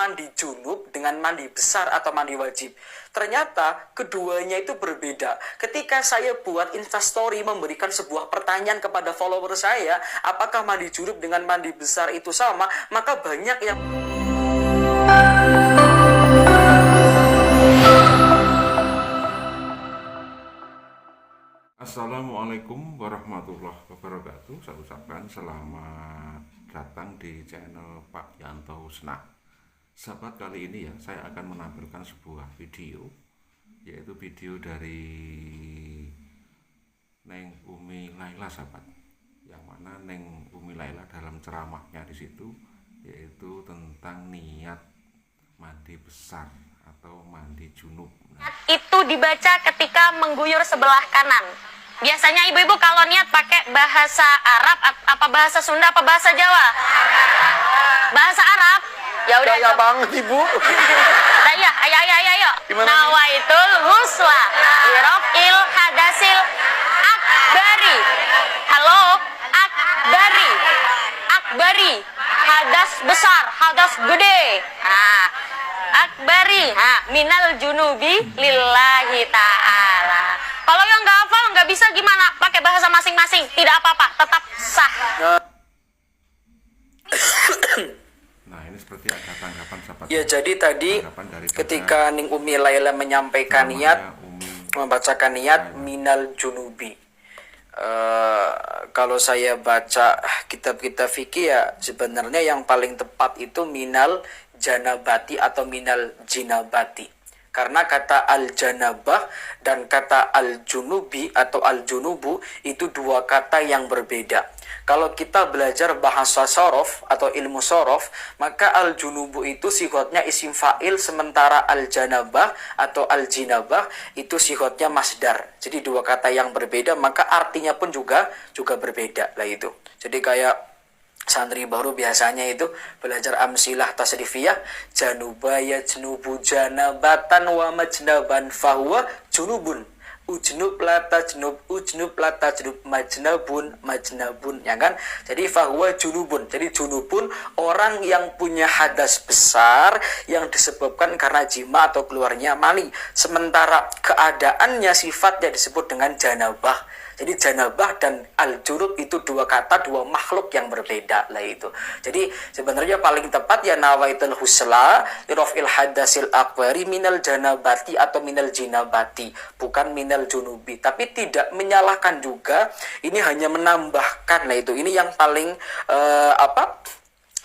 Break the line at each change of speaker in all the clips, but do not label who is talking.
mandi junub dengan mandi besar atau mandi wajib. Ternyata keduanya itu berbeda. Ketika saya buat instastory memberikan sebuah pertanyaan kepada follower saya, apakah mandi junub dengan mandi besar itu sama, maka banyak yang
Assalamualaikum warahmatullahi wabarakatuh. Saya ucapkan selamat datang di channel Pak Yanto Husna. Sahabat, kali ini ya saya akan menampilkan sebuah video, yaitu video dari Neng Umi Laila, sahabat. Yang mana Neng Umi Laila dalam ceramahnya di situ yaitu tentang niat mandi besar atau mandi junub.
Itu dibaca ketika mengguyur sebelah kanan. Biasanya ibu-ibu kalau niat pakai bahasa Arab, apa bahasa Sunda, apa bahasa Jawa? Bahasa Arab. Ya udah.
Gaya banget ibu.
Nah, ya, ayo. Nawaitul husla lirafil hadasil akbari. Halo, akbari. Hadas besar, hadas gede. Nah, akbari, minal junubi lillahi ta'ala. Kalau yang nggak hafal, nggak bisa gimana? Pakai bahasa masing-masing, tidak apa-apa, tetap sah.
Nah, ini seperti ada tanggapan sahabat.
Ya, jadi tadi ketika Neng Umi Laila menyampaikan niat, membacakan niat minal junubi. Kalau saya baca kitab-kitab fikih ya sebenarnya yang paling tepat itu minal janabati atau minal jinabati. Karena kata al-janabah dan kata al-junubi atau al-junubu itu dua kata yang berbeda. Kalau kita belajar bahasa sorof atau ilmu sorof, maka al-junubu itu sifatnya isim fa'il, sementara al-janabah atau al-jinabah itu sifatnya masdar. Jadi dua kata yang berbeda, maka artinya pun juga berbeda lah itu. Jadi kayak santri baru biasanya itu belajar amsilah tasrifiyah, januba yajnubu janabatan wa majnaban fahuwa junubun. Ujnub lata junub majnabun, ya kan? Jadi fahuwa junubun. Jadi junubun orang yang punya hadas besar yang disebabkan karena jima atau keluarnya mani. Sementara keadaannya sifatnya disebut dengan janabah. Jadi janabah dan al-junub itu dua kata, dua makhluk yang berbeda lah itu. Jadi sebenarnya paling tepat ya nawaitul husla lirafil hadasil akbari minal janabati atau minal jinabati, bukan minal junubi. Tapi tidak menyalahkan juga, ini hanya menambahkan lah itu. Ini yang paling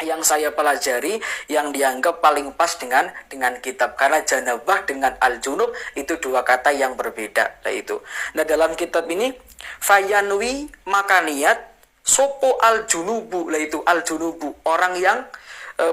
yang saya pelajari, yang dianggap paling pas dengan kitab, karena janabah dengan al-junub itu dua kata yang berbeda lah itu. Nah, dalam kitab ini fayanwi maka niat sopo al-junubu lah itu, al-junubu orang yang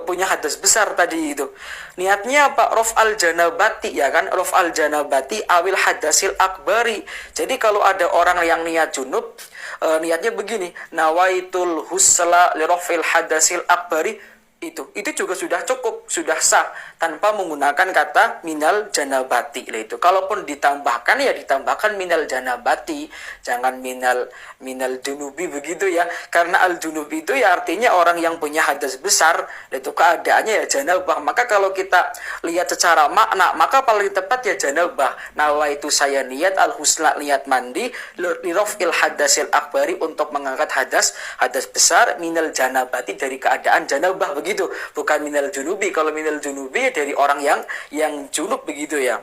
punya hadas besar tadi itu. Niatnya apa? Rof al-janabati, ya kan? Rof al-janabati awil hadasil akbari. Jadi kalau ada orang yang niat junub, niatnya begini, nawaitul husla lirofil hadasil akbari, itu juga sudah cukup, sudah sah tanpa menggunakan kata minal janabati lah itu. Kalaupun ditambahkan ya ditambahkan minal janabati, jangan minal junubi begitu ya, karena al junubi itu ya artinya orang yang punya hadas besar, itu keadaannya ya janabah. Maka kalau kita lihat secara makna, maka paling tepat ya janabah. Nawa itu saya niat al husna, niat mandi lirofil hadasil akbari, untuk mengangkat hadas besar, minal janabati dari keadaan janabah begitu. Bukan minal junubi. Kalau minal junubi dari orang yang junub begitu ya.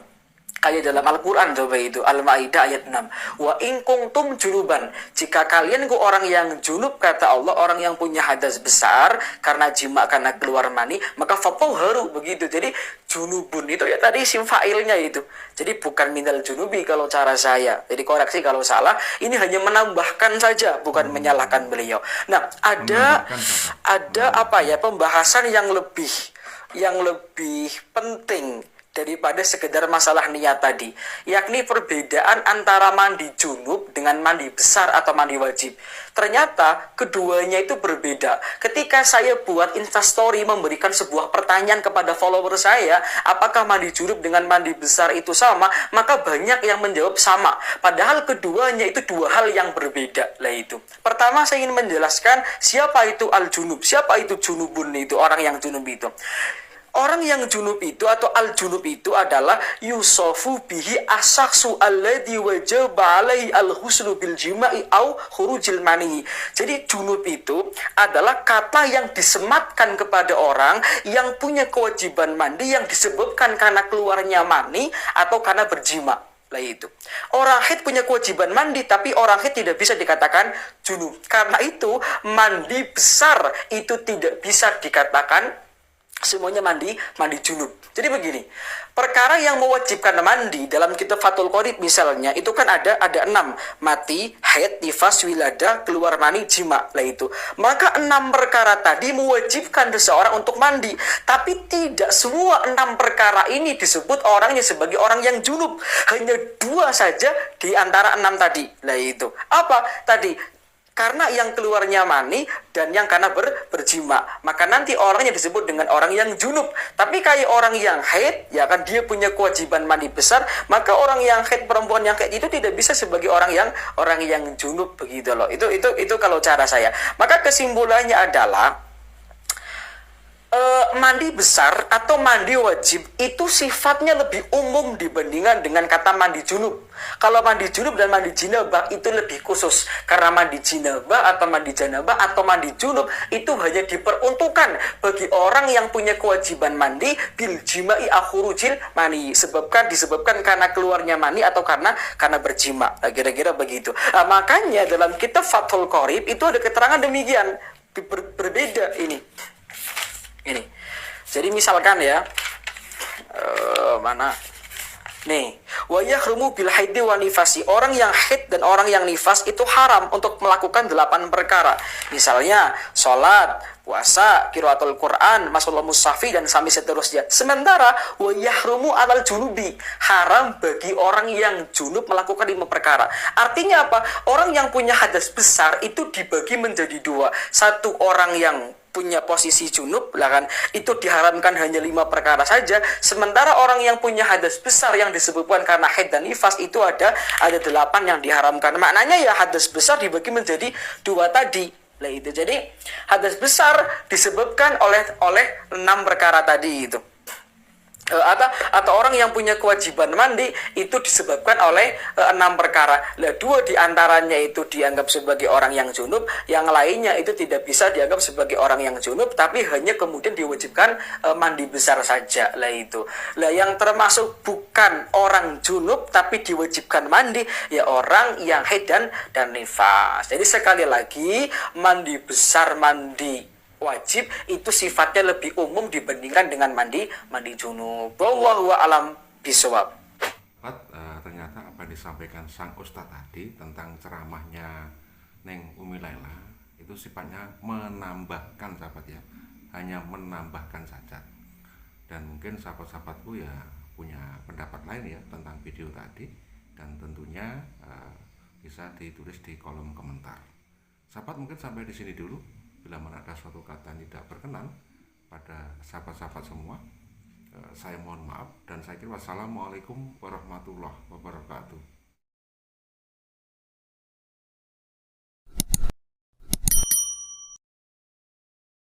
Kayak dalam Al-Quran coba itu Al-Ma'idah ayat 6. Wa in kuntum junuban, jika kalian orang yang junub, kata Allah, orang yang punya hadas besar karena jima, karena keluar mani, maka fatahharu begitu. Jadi junubun itu ya tadi isim fa'ilnya itu. Jadi bukan minal junubi kalau cara saya. Jadi koreksi kalau salah. Ini hanya menambahkan saja, bukan menyalahkan beliau. Nah, ada pembahasan yang lebih penting daripada sekedar masalah niat tadi, yakni perbedaan antara mandi junub dengan mandi besar atau mandi wajib. Ternyata keduanya itu berbeda. Ketika saya buat instastory memberikan sebuah pertanyaan kepada follower saya, apakah mandi junub dengan mandi besar itu sama, maka banyak yang menjawab sama. Padahal keduanya itu dua hal yang berbeda lah itu. Pertama, saya ingin menjelaskan siapa itu al-junub, siapa itu junubun itu, orang yang junub itu. orang yang junub itu atau al junub itu adalah yusofu bihi asaksu alladhi wajaba alaihi al husnu bil jima'i au khurujil mani. Jadi junub itu adalah kata yang disematkan kepada orang yang punya kewajiban mandi yang disebabkan karena keluarnya mani atau karena berjima. Lah itu. Orang haid punya kewajiban mandi, tapi orang haid tidak bisa dikatakan junub. Karena itu, mandi besar itu tidak bisa dikatakan semuanya mandi junub. Jadi begini, perkara yang mewajibkan mandi dalam kitab Fathul Qorib misalnya, itu kan ada 6, mati, haid, nifas, wilada, keluar mani, jima, lah itu. Maka 6 perkara tadi mewajibkan seseorang untuk mandi, tapi tidak semua 6 perkara ini disebut orangnya sebagai orang yang junub. Hanya 2 saja di antara 6 tadi. Lah itu. Apa tadi? Karena yang keluarnya mani dan yang karena berjima. Maka nanti orangnya disebut dengan orang yang junub. Tapi kayak orang yang haid, ya kan dia punya kewajiban mandi besar, maka orang yang haid, perempuan yang haid itu tidak bisa sebagai orang yang junub begitu loh. Itu kalau cara saya. Maka kesimpulannya adalah mandi besar atau mandi wajib itu sifatnya lebih umum dibandingkan dengan kata mandi junub. Kalau mandi junub dan mandi jinabah itu lebih khusus, karena mandi jinabah atau mandi janabah atau mandi junub itu hanya diperuntukkan bagi orang yang punya kewajiban mandi bil jima'i akhurujil mani, disebabkan karena keluarnya mani atau karena berjima. Nah, kira-kira begitu. Nah, makanya dalam kitab Fathul Qorib itu ada keterangan demikian, berbeda ini. Jadi misalkan ya, mana? Nih, wa yahrumu bil haidi wa nifasi. Orang yang haid dan orang yang nifas itu haram untuk melakukan 8 perkara. Misalnya, sholat, puasa, qiraatul Quran, masul mushafi dan sampai seterusnya. Sementara wa yahrumu alal junubi, haram bagi orang yang junub melakukan 5 perkara. Artinya apa? Orang yang punya hadas besar itu dibagi menjadi 2. Satu orang yang punya posisi junub lah kan, itu diharamkan hanya 5 perkara saja. Sementara orang yang punya hadas besar yang disebabkan karena haid dan nifas itu ada 8 yang diharamkan. Maknanya ya hadas besar dibagi menjadi 2 tadi. Lah itu. Jadi hadas besar disebabkan oleh 6 perkara tadi itu. Atau orang yang punya kewajiban mandi itu disebabkan oleh 6 perkara. Lah 2 diantaranya itu dianggap sebagai orang yang junub, yang lainnya itu tidak bisa dianggap sebagai orang yang junub, tapi hanya kemudian diwajibkan mandi besar saja. Lah itu. Lah yang termasuk bukan orang junub tapi diwajibkan mandi ya orang yang haid dan nifas. Jadi sekali lagi, mandi besar, mandi wajib itu sifatnya lebih umum dibandingkan dengan mandi junub. Wallahu a'lam bishawab.
Ternyata apa yang disampaikan sang ustadz tadi tentang ceramahnya Neng Umi Laila itu sifatnya menambahkan, sahabat ya, hanya menambahkan saja. Dan mungkin sahabat-sahabatku ya punya pendapat lain ya tentang video tadi, dan tentunya bisa ditulis di kolom komentar. Sahabat, mungkin sampai di sini dulu. Bila mana ada suatu kata yang tidak berkenan pada sahabat-sahabat semua, saya mohon maaf, dan saya kira wassalamualaikum warahmatullahi wabarakatuh.